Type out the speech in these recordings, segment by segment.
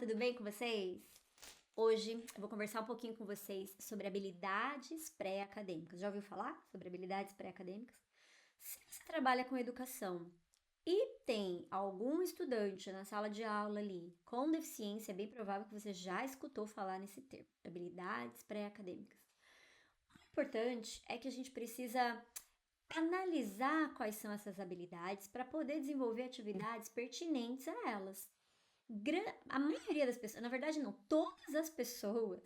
tudo bem com vocês? Hoje eu vou conversar um pouquinho com vocês sobre habilidades pré-acadêmicas. Já ouviu falar sobre habilidades pré-acadêmicas? Se você trabalha com educação e tem algum estudante na sala de aula ali com deficiência, é bem provável que você já escutou falar nesse termo, habilidades pré-acadêmicas. O importante é que a gente precisa analisar quais são essas habilidades para poder desenvolver atividades pertinentes a elas. A maioria das pessoas, na verdade não, todas as pessoas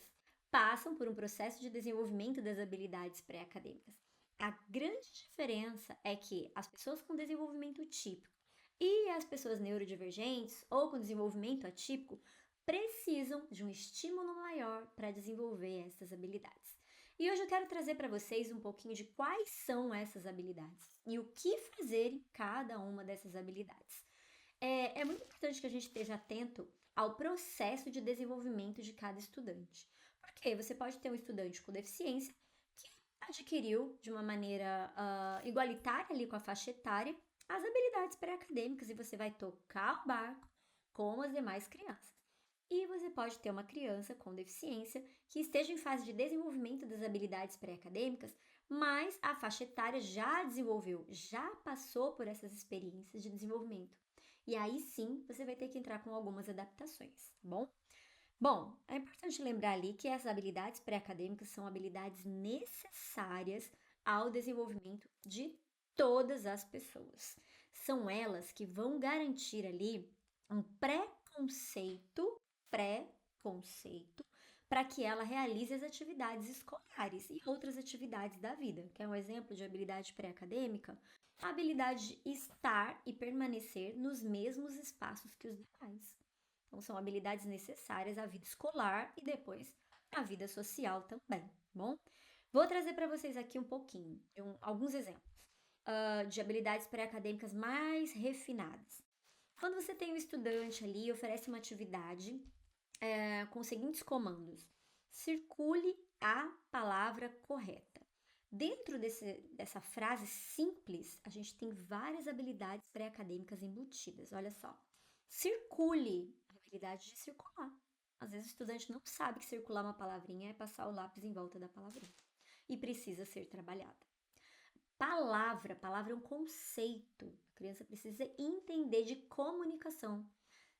passam por um processo de desenvolvimento das habilidades pré-acadêmicas. A grande diferença é que as pessoas com desenvolvimento típico e as pessoas neurodivergentes ou com desenvolvimento atípico precisam de um estímulo maior para desenvolver essas habilidades. E hoje eu quero trazer para vocês um pouquinho de quais são essas habilidades e o que fazer em cada uma dessas habilidades. É muito importante que a gente esteja atento ao processo de desenvolvimento de cada estudante. Porque você pode ter um estudante com deficiência que adquiriu de uma maneira igualitária ali com a faixa etária as habilidades pré-acadêmicas e você vai tocar o barco com as demais crianças. E você pode ter uma criança com deficiência que esteja em fase de desenvolvimento das habilidades pré-acadêmicas, mas a faixa etária já desenvolveu, já passou por essas experiências de desenvolvimento. E aí sim você vai ter que entrar com algumas adaptações, tá bom? Bom, é importante lembrar ali que essas habilidades pré-acadêmicas são habilidades necessárias ao desenvolvimento de todas as pessoas. São elas que vão garantir ali um pré-conceito para que ela realize as atividades escolares e outras atividades da vida. Quer um exemplo de habilidade pré-acadêmica? A habilidade de estar e permanecer nos mesmos espaços que os demais. Então, são habilidades necessárias à vida escolar e depois à vida social também, bom? Vou trazer para vocês aqui um pouquinho, alguns exemplos de habilidades pré-acadêmicas mais refinadas. Quando você tem um estudante ali e oferece uma atividade com os seguintes comandos: circule a palavra correta. Dentro dessa frase simples, a gente tem várias habilidades pré-acadêmicas embutidas. Olha só. Circule, a habilidade de circular. Às vezes o estudante não sabe que circular uma palavrinha é passar o lápis em volta da palavrinha. E precisa ser trabalhada. Palavra é um conceito. A criança precisa entender de comunicação.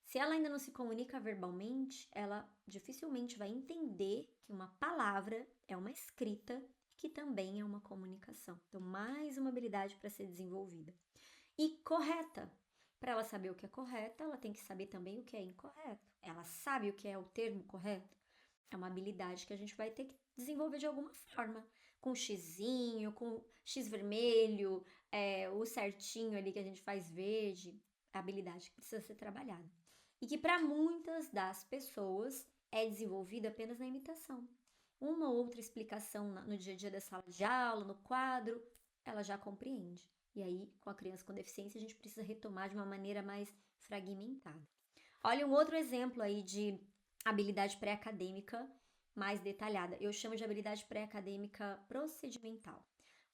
Se ela ainda não se comunica verbalmente, ela dificilmente vai entender que uma palavra é uma escrita que também é uma comunicação. Então, mais uma habilidade para ser desenvolvida. E correta. Para ela saber o que é correto, ela tem que saber também o que é incorreto. Ela sabe o que é o termo correto? É uma habilidade que a gente vai ter que desenvolver de alguma forma. Com xizinho, com x vermelho, o certinho ali que a gente faz verde. É a habilidade que precisa ser trabalhada. E que para muitas das pessoas é desenvolvida apenas na imitação. Uma ou outra explicação no dia a dia da sala de aula, no quadro, ela já compreende. E aí, com a criança com deficiência, a gente precisa retomar de uma maneira mais fragmentada. Olha um outro exemplo aí de habilidade pré-acadêmica mais detalhada. Eu chamo de habilidade pré-acadêmica procedimental.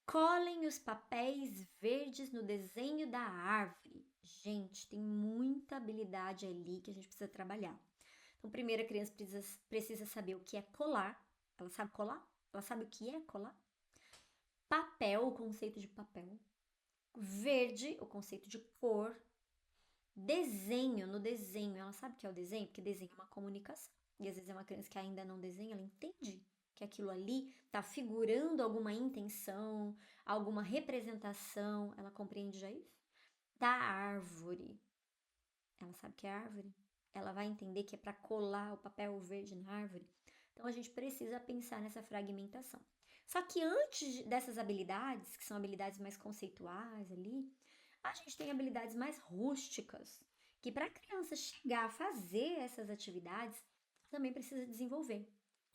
Colhem os papéis verdes no desenho da árvore. Gente, tem muita habilidade ali que a gente precisa trabalhar. Então, primeiro a criança precisa saber o que é colar. Ela sabe colar? Ela sabe o que é colar? Papel, o conceito de papel. Verde, o conceito de cor. Desenho, no desenho. Ela sabe o que é o desenho? Porque desenho é uma comunicação. E às vezes é uma criança que ainda não desenha, ela entende que aquilo ali está figurando alguma intenção, alguma representação. Ela compreende já isso? Da árvore. Ela sabe que é árvore? Ela vai entender que é para colar o papel verde na árvore. Então a gente precisa pensar nessa fragmentação. Só que antes dessas habilidades, que são habilidades mais conceituais ali, a gente tem habilidades mais rústicas, que para a criança chegar a fazer essas atividades, também precisa desenvolver.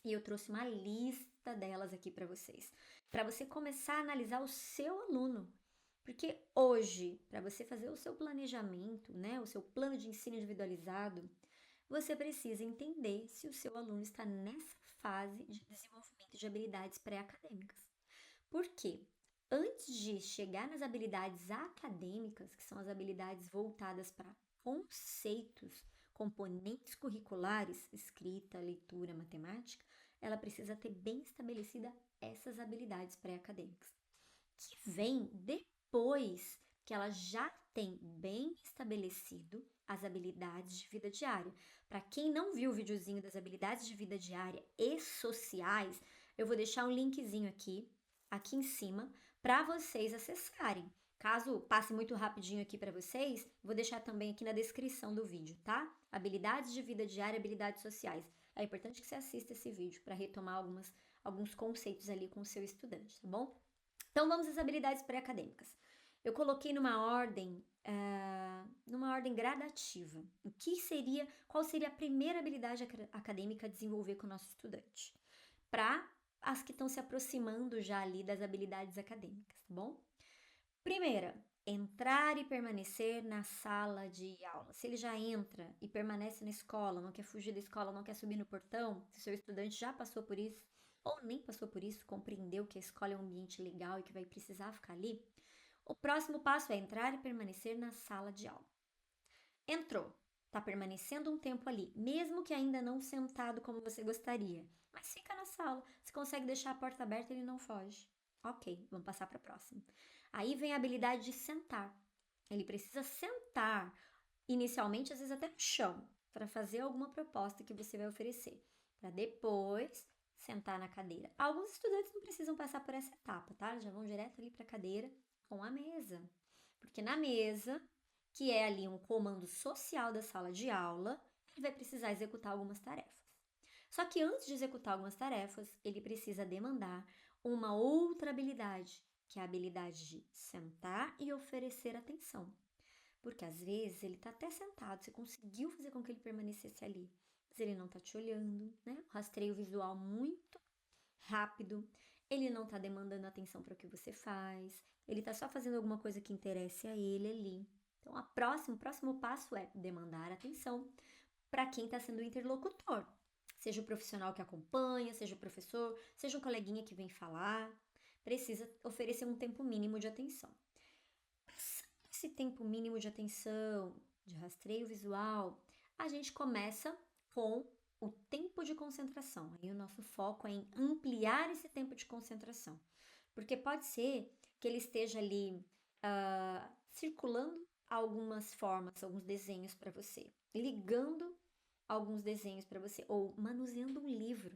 E eu trouxe uma lista delas aqui para vocês, para você começar a analisar o seu aluno. Porque hoje, para você fazer o seu planejamento, né, o seu plano de ensino individualizado, você precisa entender se o seu aluno está nessa fase de desenvolvimento de habilidades pré-acadêmicas. Por quê? Antes de chegar nas habilidades acadêmicas, que são as habilidades voltadas para conceitos, componentes curriculares, escrita, leitura, matemática, ela precisa ter bem estabelecida essas habilidades pré-acadêmicas, que vem depois que ela já tem bem estabelecido as habilidades de vida diária. Para quem não viu o videozinho das habilidades de vida diária e sociais, eu vou deixar um linkzinho aqui em cima, para vocês acessarem. Caso passe muito rapidinho aqui para vocês, vou deixar também aqui na descrição do vídeo, tá? Habilidades de vida diária, habilidades sociais. É importante que você assista esse vídeo para retomar alguns conceitos ali com o seu estudante, tá bom? Então vamos às habilidades pré-acadêmicas. Eu coloquei numa ordem gradativa. Qual seria a primeira habilidade acadêmica a desenvolver com o nosso estudante? Para as que estão se aproximando já ali das habilidades acadêmicas, tá bom? Primeira, entrar e permanecer na sala de aula. Se ele já entra e permanece na escola, não quer fugir da escola, não quer subir no portão, se o seu estudante já passou por isso, ou nem passou por isso, compreendeu que a escola é um ambiente legal e que vai precisar ficar ali, o próximo passo é entrar e permanecer na sala de aula. Entrou, está permanecendo um tempo ali, mesmo que ainda não sentado como você gostaria, mas fica na sala. Se consegue deixar a porta aberta, ele não foge. Ok, vamos passar para a próxima. Aí vem a habilidade de sentar. Ele precisa sentar, inicialmente, às vezes até no chão, para fazer alguma proposta que você vai oferecer, para depois sentar na cadeira. Alguns estudantes não precisam passar por essa etapa, tá? Eles já vão direto ali para a cadeira com a mesa. Porque na mesa, que é ali um comando social da sala de aula, ele vai precisar executar algumas tarefas. Só que antes de executar algumas tarefas, ele precisa demandar uma outra habilidade, que é a habilidade de sentar e oferecer atenção. Porque às vezes ele está até sentado, você conseguiu fazer com que ele permanecesse ali, mas ele não está te olhando, né? O rastreio visual muito rápido, ele não está demandando atenção para o que você faz, ele está só fazendo alguma coisa que interesse a ele ali. Então, o próximo passo é demandar atenção para quem está sendo o interlocutor. Seja o profissional que acompanha, seja o professor, seja um coleguinha que vem falar, precisa oferecer um tempo mínimo de atenção. Passando esse tempo mínimo de atenção, de rastreio visual, a gente começa com o tempo de concentração. Aí o nosso foco é em ampliar esse tempo de concentração. Porque pode ser que ele esteja ali circulando algumas formas, alguns desenhos para você, ligando alguns desenhos para você, ou manuseando um livro,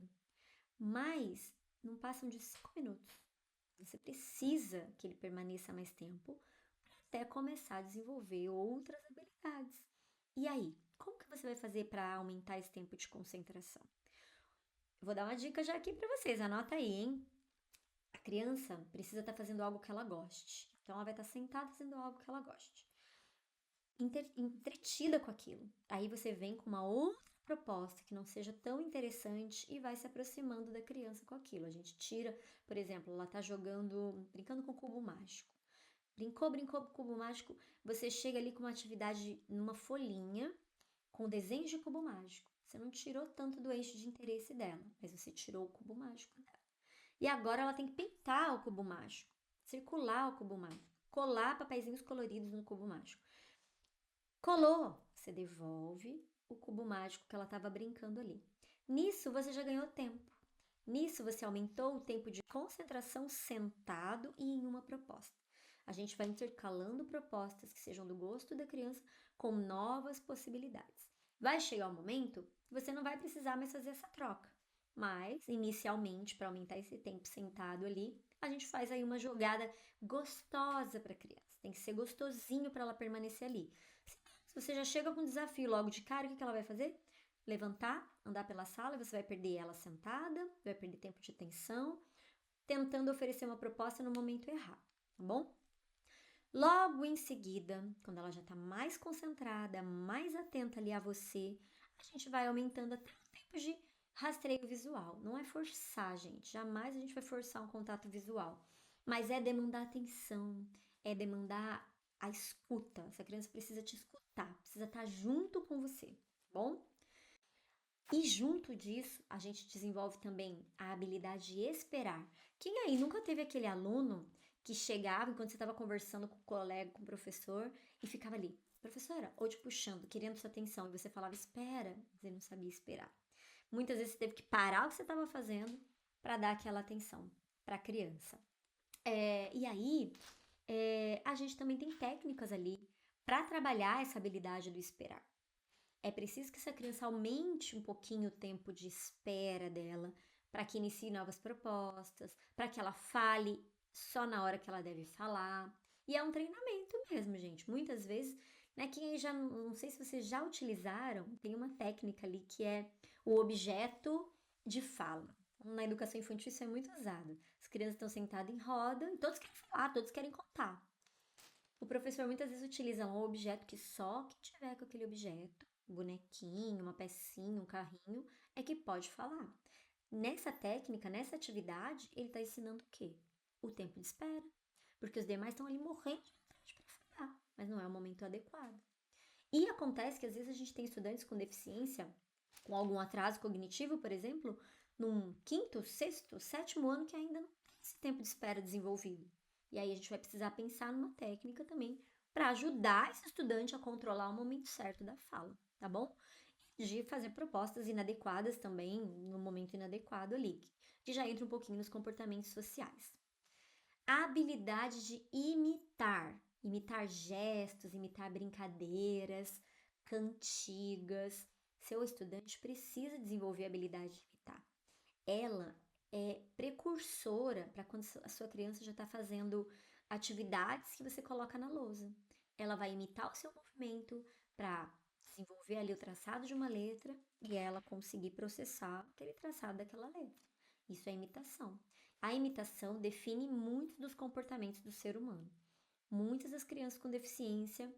mas não passam de 5 minutos. Você precisa que ele permaneça mais tempo até começar a desenvolver outras habilidades. E aí, como que você vai fazer para aumentar esse tempo de concentração? Vou dar uma dica já aqui para vocês, anota aí, hein? A criança precisa estar fazendo algo que ela goste. Então, ela vai estar sentada fazendo algo que ela goste. Entretida com aquilo. Aí você vem com uma outra proposta que não seja tão interessante e vai se aproximando da criança com aquilo. A gente tira, por exemplo, ela está brincando com o cubo mágico. Brincou com o cubo mágico, você chega ali com uma atividade numa folhinha com desenhos de cubo mágico. Você não tirou tanto do eixo de interesse dela, mas você tirou o cubo mágico dela. E agora ela tem que pintar o cubo mágico, circular o cubo mágico, colar papeizinhos coloridos no cubo mágico. Colou, você devolve o cubo mágico que ela estava brincando ali. Nisso você já ganhou tempo. Nisso você aumentou o tempo de concentração sentado e em uma proposta. A gente vai intercalando propostas que sejam do gosto da criança com novas possibilidades. Vai chegar o momento que você não vai precisar mais fazer essa troca. Mas, inicialmente, para aumentar esse tempo sentado ali, a gente faz aí uma jogada gostosa para a criança. Tem que ser gostosinho para ela permanecer ali. Se você já chega com um desafio logo de cara, o que ela vai fazer? Levantar, andar pela sala, você vai perder ela sentada, vai perder tempo de atenção, tentando oferecer uma proposta no momento errado, tá bom? Logo em seguida, quando ela já está mais concentrada, mais atenta ali a você, a gente vai aumentando até o tempo de rastreio visual. Não é forçar, gente. Jamais a gente vai forçar um contato visual. Mas é demandar atenção, é demandar a escuta. Essa criança precisa te escutar, precisa estar junto com você, tá bom? E junto disso, a gente desenvolve também a habilidade de esperar. Quem aí nunca teve aquele aluno que chegava enquanto você estava conversando com o colega, com o professor, e ficava ali, professora, ou te puxando, querendo sua atenção, e você falava, espera, você não sabia esperar. Muitas vezes você teve que parar o que você estava fazendo para dar aquela atenção para a criança. E aí, a gente também tem técnicas ali para trabalhar essa habilidade do esperar. É preciso que essa criança aumente um pouquinho o tempo de espera dela, para que inicie novas propostas, para que ela fale só na hora que ela deve falar. E é um treinamento mesmo, gente. Muitas vezes, né, quem aí já não sei se vocês já utilizaram, tem uma técnica ali que é o objeto de fala. Na educação infantil isso é muito usado. As crianças estão sentadas em roda e todos querem falar, todos querem contar. O professor muitas vezes utiliza um objeto que só quem tiver com aquele objeto, um bonequinho, uma pecinha, um carrinho, é que pode falar. Nessa técnica, nessa atividade, ele está ensinando o quê? O tempo de espera. Porque os demais estão ali morrendo de vontade para falar, mas não é o momento adequado. E acontece que às vezes a gente tem estudantes com deficiência, com algum atraso cognitivo, por exemplo, num quinto, sexto, sétimo ano que ainda não tem esse tempo de espera desenvolvido. E aí a gente vai precisar pensar numa técnica também para ajudar esse estudante a controlar o momento certo da fala, tá bom? De fazer propostas inadequadas também no momento inadequado ali, que já entra um pouquinho nos comportamentos sociais. A habilidade de imitar gestos, imitar brincadeiras, cantigas. Seu estudante precisa desenvolver a habilidade de imitar. Ela é precursora para quando a sua criança já está fazendo atividades que você coloca na lousa. Ela vai imitar o seu movimento para desenvolver ali o traçado de uma letra e ela conseguir processar aquele traçado daquela letra. Isso é imitação. A imitação define muitos dos comportamentos do ser humano. Muitas das crianças com deficiência,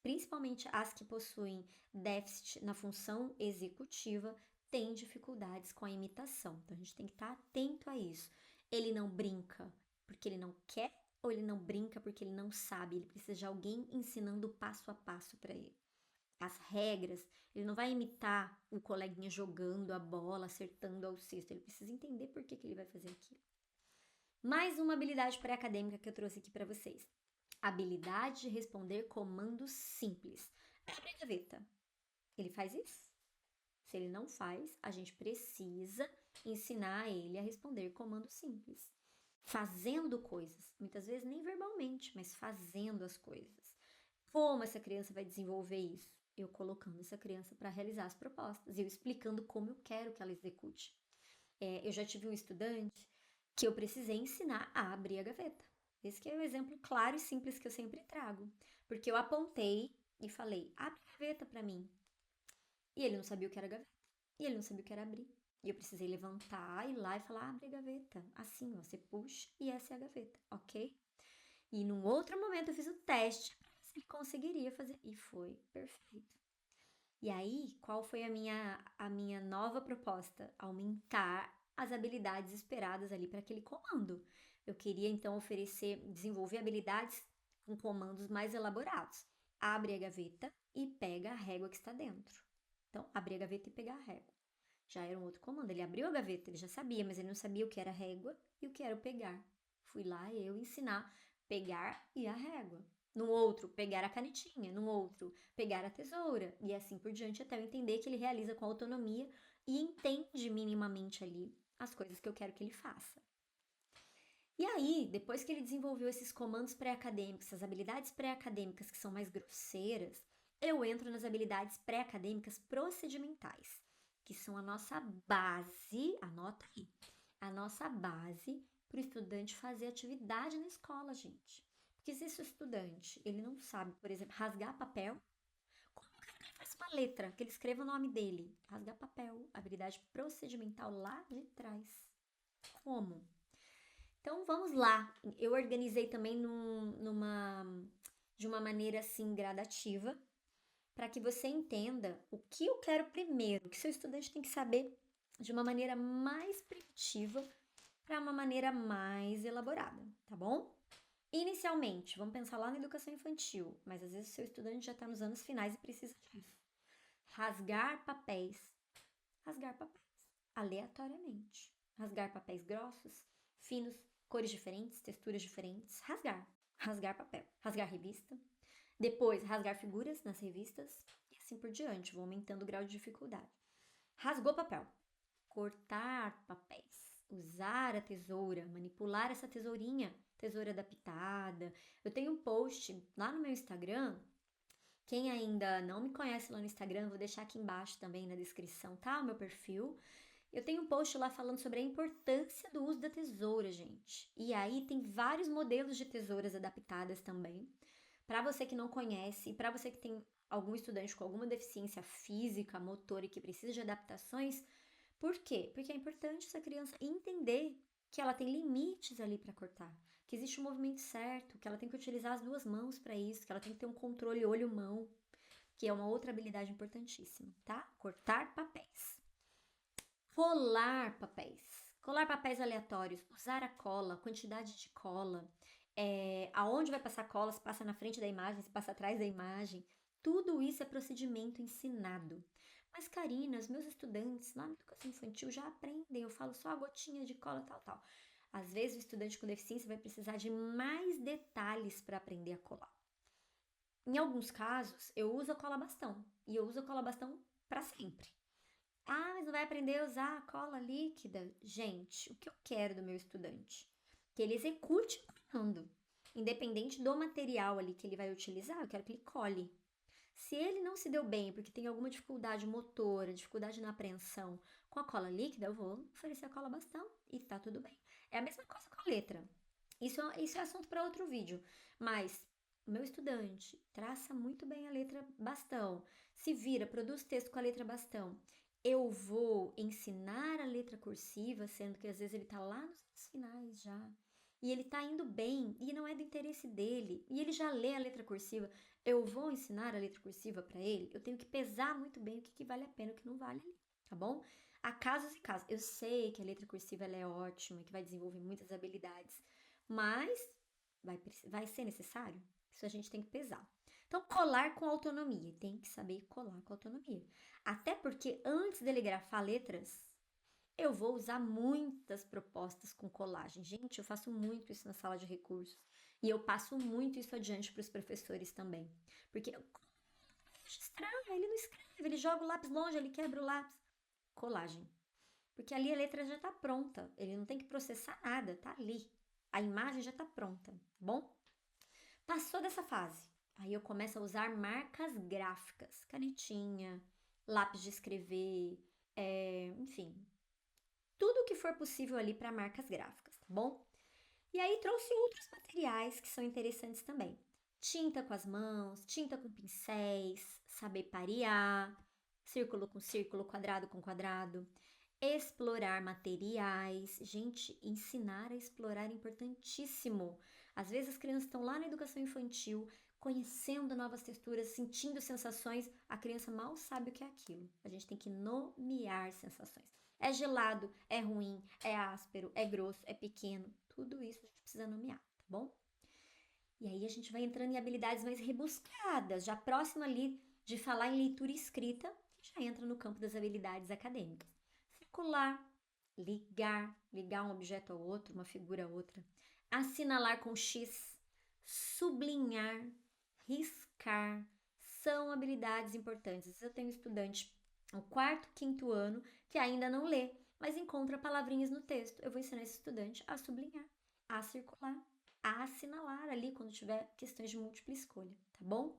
principalmente as que possuem déficit na função executiva, têm dificuldades com a imitação. Então a gente tem que estar atento a isso. Ele não brinca porque ele não quer ou ele não brinca porque ele não sabe. Ele precisa de alguém ensinando passo a passo para ele. As regras, ele não vai imitar o coleguinha jogando a bola, acertando ao cesto. Ele precisa entender por que ele vai fazer aquilo. Mais uma habilidade pré-acadêmica que eu trouxe aqui para vocês. Habilidade de responder comandos simples. Abre a gaveta. Ele faz isso? Se ele não faz, a gente precisa ensinar ele a responder comandos simples. Fazendo coisas, muitas vezes nem verbalmente, mas fazendo as coisas. Como essa criança vai desenvolver isso? Eu colocando essa criança para realizar as propostas, eu explicando como eu quero que ela execute. Eu já tive um estudante que eu precisei ensinar a abrir a gaveta. Esse que é o exemplo claro e simples que eu sempre trago. Porque eu apontei e falei, abre a gaveta para mim. E ele não sabia o que era gaveta. E ele não sabia o que era abrir. E eu precisei levantar, ir lá e falar, abre a gaveta. Assim, ó, você puxa e essa é a gaveta, ok? E num outro momento eu fiz o teste para ver se ele conseguiria fazer. E foi perfeito. E aí, qual foi a minha nova proposta? Aumentar as habilidades esperadas ali para aquele comando. Eu queria então desenvolver habilidades com comandos mais elaborados. Abre a gaveta e pega a régua que está dentro. Então, abrir a gaveta e pegar a régua. Já era um outro comando. Ele abriu a gaveta, ele já sabia, mas ele não sabia o que era régua e o que era o pegar. Fui lá eu ensinar pegar e a régua. No outro, pegar a canetinha. No outro, pegar a tesoura. E assim por diante, até eu entender que ele realiza com autonomia e entende minimamente ali as coisas que eu quero que ele faça. E aí, depois que ele desenvolveu esses comandos pré-acadêmicos, essas habilidades pré-acadêmicas que são mais grosseiras, eu entro nas habilidades pré-acadêmicas procedimentais, que são a nossa base, anota aí, a nossa base para o estudante fazer atividade na escola, gente. Porque se esse estudante, ele não sabe, por exemplo, rasgar papel, como que ele faz uma letra, que ele escreva o nome dele? Rasgar papel, habilidade procedimental lá de trás. Como? Então vamos lá. Eu organizei também de uma maneira assim gradativa, para que você entenda o que eu quero primeiro, o que seu estudante tem que saber de uma maneira mais primitiva para uma maneira mais elaborada, tá bom? Inicialmente, vamos pensar lá na educação infantil, mas às vezes o seu estudante já está nos anos finais e precisa disso. Rasgar papéis. Rasgar papéis. Aleatoriamente. Rasgar papéis grossos, finos, cores diferentes, texturas diferentes, rasgar papel, rasgar revista, depois rasgar figuras nas revistas e assim por diante, vou aumentando o grau de dificuldade. Rasgou papel, cortar papéis, usar a tesoura, manipular essa tesourinha, tesoura adaptada. Eu tenho um post lá no meu Instagram. Quem ainda não me conhece lá no Instagram, vou deixar aqui embaixo também na descrição, tá? O meu perfil. Eu tenho um post lá falando sobre a importância do uso da tesoura, gente. E aí tem vários modelos de tesouras adaptadas também. Para você que não conhece e para você que tem algum estudante com alguma deficiência física, motora e que precisa de adaptações, por quê? Porque é importante essa criança entender que ela tem limites ali para cortar, que existe um movimento certo, que ela tem que utilizar as duas mãos para isso, que ela tem que ter um controle olho-mão, que é uma outra habilidade importantíssima, tá? Cortar papéis. Colar papéis. Colar papéis aleatórios, usar a cola, quantidade de cola, aonde vai passar cola, se passa na frente da imagem, se passa atrás da imagem. Tudo isso é procedimento ensinado. Mas, Karina, os meus estudantes lá na educação infantil já aprendem, eu falo só a gotinha de cola, tal, tal. Às vezes o estudante com deficiência vai precisar de mais detalhes para aprender a colar. Em alguns casos, eu uso a cola bastão, e eu uso a cola bastão para sempre. Ah, mas não vai aprender a usar a cola líquida? Gente, o que eu quero do meu estudante? Que ele execute colando. Independente do material ali que ele vai utilizar, eu quero que ele cole. Se ele não se deu bem porque tem alguma dificuldade motora, dificuldade na apreensão com a cola líquida, eu vou oferecer a cola bastão e tá tudo bem. É a mesma coisa com a letra. Isso é assunto para outro vídeo. Mas o meu estudante traça muito bem a letra bastão, se vira, produz texto com a letra bastão. Eu vou ensinar a letra cursiva, sendo que às vezes ele tá lá nos finais já. E ele tá indo bem, e não é do interesse dele, e ele já lê a letra cursiva. Eu vou ensinar a letra cursiva para ele, eu tenho que pesar muito bem o que vale a pena e o que não vale ali, tá bom? Há casos e casos. Eu sei que a letra cursiva ela é ótima, que vai desenvolver muitas habilidades, mas vai ser necessário? Isso a gente tem que pesar. Então, colar com autonomia. Tem que saber colar com autonomia. Até porque antes dele grafar letras, eu vou usar muitas propostas com colagem. Gente, eu faço muito isso na sala de recursos. E eu passo muito isso adiante para os professores também. Porque estranho, ele não escreve, ele joga o lápis longe, ele quebra o lápis. Colagem. Porque ali a letra já está pronta. Ele não tem que processar nada, tá ali. A imagem já está pronta, tá bom? Passou dessa fase. Aí eu começo a usar marcas gráficas, canetinha, lápis de escrever, enfim, tudo o que for possível ali para marcas gráficas, tá bom? E aí trouxe outros materiais que são interessantes também. Tinta com as mãos, tinta com pincéis, saber parear, círculo com círculo, quadrado com quadrado, explorar materiais. Gente, ensinar a explorar é importantíssimo. Às vezes as crianças estão lá na educação infantil, conhecendo novas texturas, sentindo sensações, a criança mal sabe o que é aquilo. A gente tem que nomear sensações. É gelado, é ruim, é áspero, é grosso, é pequeno. Tudo isso a gente precisa nomear, tá bom? E aí a gente vai entrando em habilidades mais rebuscadas, já próximo ali de falar em leitura e escrita, já entra no campo das habilidades acadêmicas. Circular, ligar um objeto ao outro, uma figura a outra. Assinalar com X, sublinhar, riscar, são habilidades importantes. Eu tenho estudante no quarto, quinto ano que ainda não lê, mas encontra palavrinhas no texto. Eu vou ensinar esse estudante a sublinhar, a circular, a assinalar ali quando tiver questões de múltipla escolha, tá bom?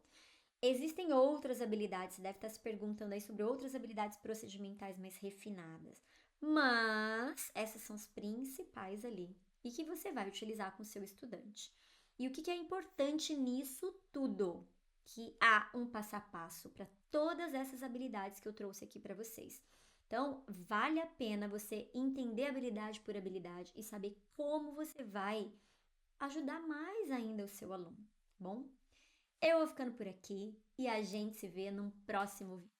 Existem outras habilidades, você deve estar se perguntando aí sobre outras habilidades procedimentais mais refinadas, mas essas são as principais ali e que você vai utilizar com o seu estudante. E o que é importante nisso tudo? Que há um passo a passo para todas essas habilidades que eu trouxe aqui para vocês. Então, vale a pena você entender habilidade por habilidade e saber como você vai ajudar mais ainda o seu aluno, tá bom? Eu vou ficando por aqui e a gente se vê num próximo vídeo.